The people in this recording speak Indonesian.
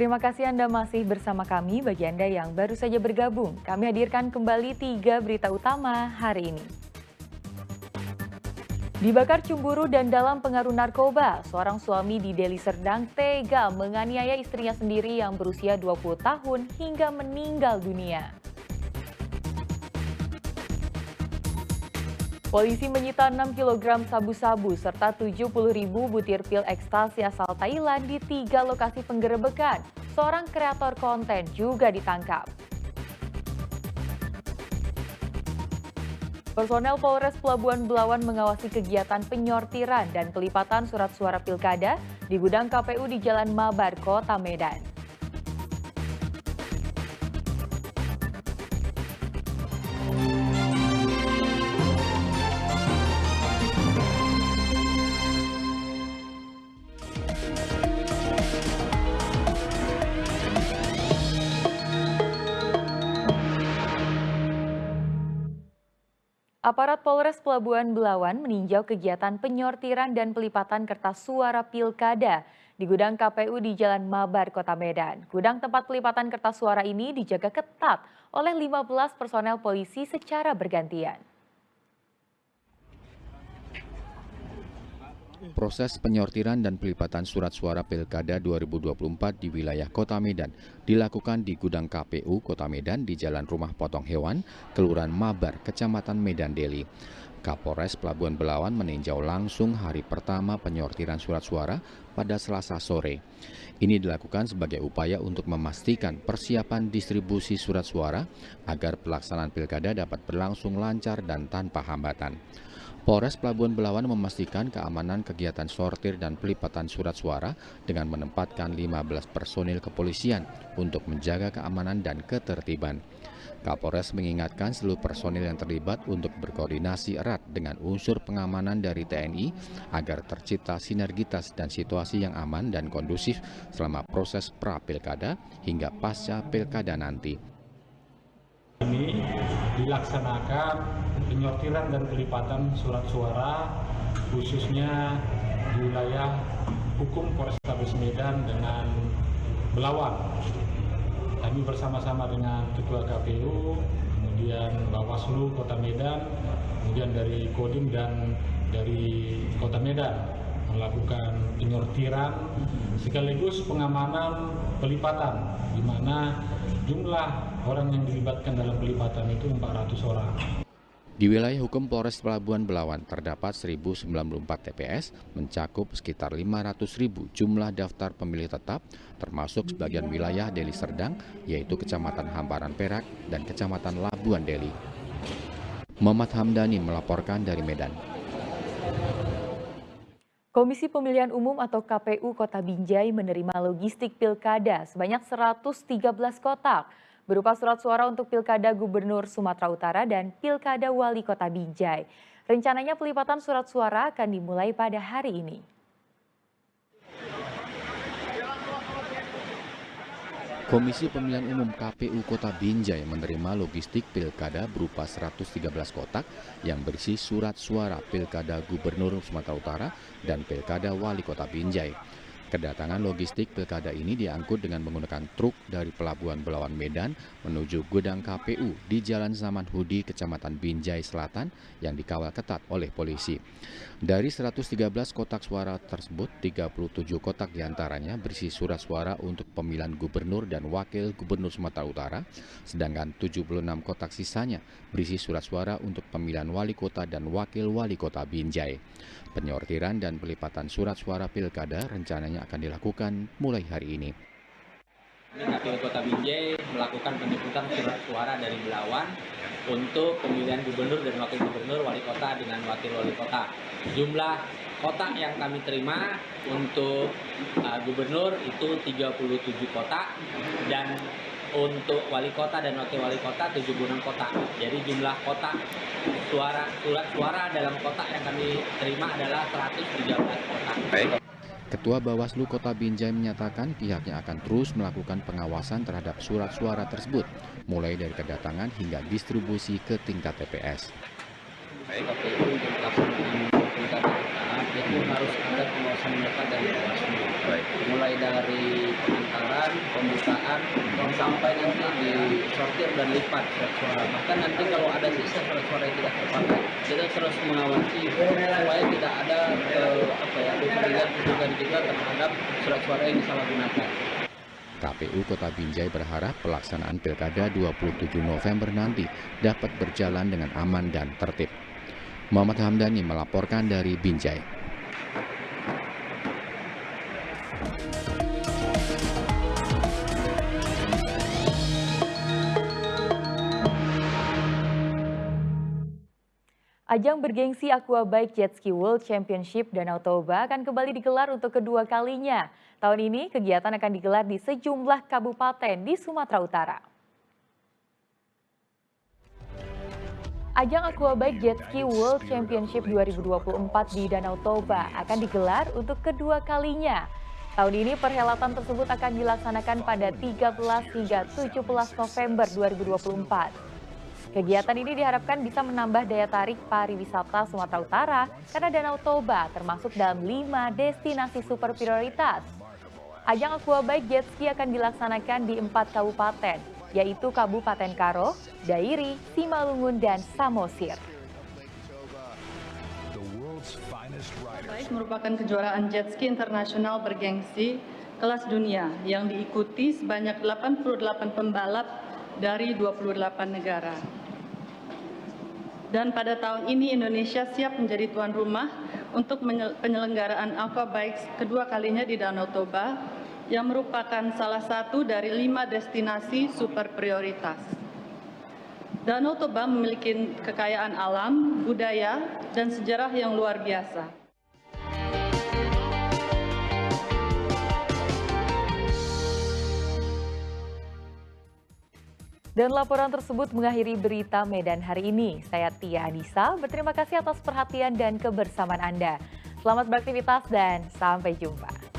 Terima kasih Anda masih bersama kami. Bagi Anda yang baru saja bergabung, kami hadirkan kembali 3 berita utama hari ini. Dibakar cemburu dan dalam pengaruh narkoba, seorang suami di Deli Serdang tega menganiaya istrinya sendiri yang berusia 20 tahun hingga meninggal dunia. Polisi menyita 6 kg sabu-sabu serta 70.000 butir pil ekstasi asal Thailand di 3 lokasi penggerebekan. Seorang kreator konten juga ditangkap. Personel Polres Pelabuhan Belawan mengawasi kegiatan penyortiran dan pelipatan surat suara pilkada di gudang KPU di Jalan Mabar, Kota Medan. Aparat Polres Pelabuhan Belawan meninjau kegiatan penyortiran dan pelipatan kertas suara pilkada di gudang KPU di Jalan Mabar, Kota Medan. Gudang tempat pelipatan kertas suara ini dijaga ketat oleh 15 personel polisi secara bergantian. Proses penyortiran dan pelipatan surat suara Pilkada 2024 di wilayah Kota Medan dilakukan di gudang KPU Kota Medan di Jalan Rumah Potong Hewan, Kelurahan Mabar, Kecamatan Medan Deli. Kapolres Pelabuhan Belawan meninjau langsung hari pertama penyortiran surat suara pada Selasa sore. Ini dilakukan sebagai upaya untuk memastikan persiapan distribusi surat suara agar pelaksanaan pilkada dapat berlangsung lancar dan tanpa hambatan. Polres Pelabuhan Belawan memastikan keamanan kegiatan sortir dan pelipatan surat suara dengan menempatkan 15 personil kepolisian untuk menjaga keamanan dan ketertiban. Kapolres mengingatkan seluruh personil yang terlibat untuk berkoordinasi erat dengan unsur pengamanan dari TNI agar tercipta sinergitas dan situasi yang aman dan kondusif selama proses pra-pilkada hingga pasca pilkada nanti. Ini dilaksanakan penyortiran dan pelipatan surat suara khususnya di wilayah hukum Polrestabes Medan dengan Belawan. Kami bersama-sama dengan Ketua KPU, kemudian Bawaslu Kota Medan, kemudian dari Kodim dan dari Kota Medan melakukan penyortiran sekaligus pengamanan pelipatan, di mana jumlah orang yang dilibatkan dalam pelipatan itu 400 orang. Di wilayah hukum Polres Pelabuhan Belawan terdapat 1.094 TPS, mencakup sekitar 500.000 jumlah daftar pemilih tetap, termasuk sebagian wilayah Deli Serdang, yaitu Kecamatan Hamparan Perak dan Kecamatan Labuan Deli. Muhammad Hamdani melaporkan dari Medan. Komisi Pemilihan Umum atau KPU Kota Binjai menerima logistik pilkada sebanyak 113 kotak berupa surat suara untuk Pilkada Gubernur Sumatera Utara dan Pilkada Wali Kota Binjai. Rencananya pelipatan surat suara akan dimulai pada hari ini. Komisi Pemilihan Umum KPU Kota Binjai menerima logistik pilkada berupa 113 kotak yang berisi surat suara Pilkada Gubernur Sumatera Utara dan Pilkada Wali Kota Binjai. Kedatangan logistik pilkada ini diangkut dengan menggunakan truk dari Pelabuhan Belawan Medan menuju gudang KPU di Jalan Zaman Hudi, Kecamatan Binjai Selatan yang dikawal ketat oleh polisi. Dari 113 kotak suara tersebut, 37 kotak diantaranya berisi surat suara untuk pemilihan gubernur dan wakil gubernur Sumatera Utara, sedangkan 76 kotak sisanya berisi surat suara untuk pemilihan wali kota dan wakil wali kota Binjai. Penyortiran dan pelipatan surat suara pilkada rencananya akan dilakukan mulai hari ini. KPU Kota Binjai melakukan penjemputan surat suara dari Belawan untuk pemilihan gubernur dan wakil gubernur, wali kota dengan wakil wali kota. Jumlah kotak yang kami terima untuk gubernur itu 37 kotak dan untuk wali kota dan wakil wali kota 76 kotak. Jadi jumlah kotak surat suara dalam kotak yang kami terima adalah 113 kotak. Ketua Bawaslu Kota Binjai menyatakan pihaknya akan terus melakukan pengawasan terhadap surat suara tersebut, mulai dari kedatangan hingga distribusi ke tingkat TPS. KPU melaksanakan pilkada itu harus ada pengawasan melekat dari Bawaslu. Mulai dari pengantaran, pembukaan, sampai nanti disortir dan lipat surat suara. Bahkan nanti kalau ada sisa surat suara yang tidak terpakai, kita terus mengawasi supaya tidak ada kecurigaan kita terhadap surat suara yang disalahgunakan. KPU Kota Binjai berharap pelaksanaan Pilkada 27 November nanti dapat berjalan dengan aman dan tertib. Muhammad Hamdani melaporkan dari Binjai. Ajang bergengsi Aquabike Jet Ski World Championship Danau Toba akan kembali digelar untuk kedua kalinya. Tahun ini kegiatan akan digelar di sejumlah kabupaten di Sumatera Utara. Ajang Aquabike Jet Ski World Championship 2024 di Danau Toba akan digelar untuk kedua kalinya. Tahun ini perhelatan tersebut akan dilaksanakan pada 13 hingga 17 November 2024. Kegiatan ini diharapkan bisa menambah daya tarik pariwisata Sumatera Utara karena Danau Toba termasuk dalam 5 destinasi super prioritas. Ajang Aquabike Jet Ski akan dilaksanakan di 4 kabupaten, yaitu Kabupaten Karo, Dairi, Simalungun, dan Samosir. Aquabike merupakan kejuaraan jet ski internasional bergengsi kelas dunia yang diikuti sebanyak 88 pembalap dari 28 negara. Dan pada tahun ini Indonesia siap menjadi tuan rumah untuk penyelenggaraan Aquabike kedua kalinya di Danau Toba yang merupakan salah satu dari 5 destinasi super prioritas. Danau Toba memiliki kekayaan alam, budaya, dan sejarah yang luar biasa. Dan laporan tersebut mengakhiri berita Medan hari ini. Saya Tia Anissa, berterima kasih atas perhatian dan kebersamaan Anda. Selamat beraktivitas dan sampai jumpa.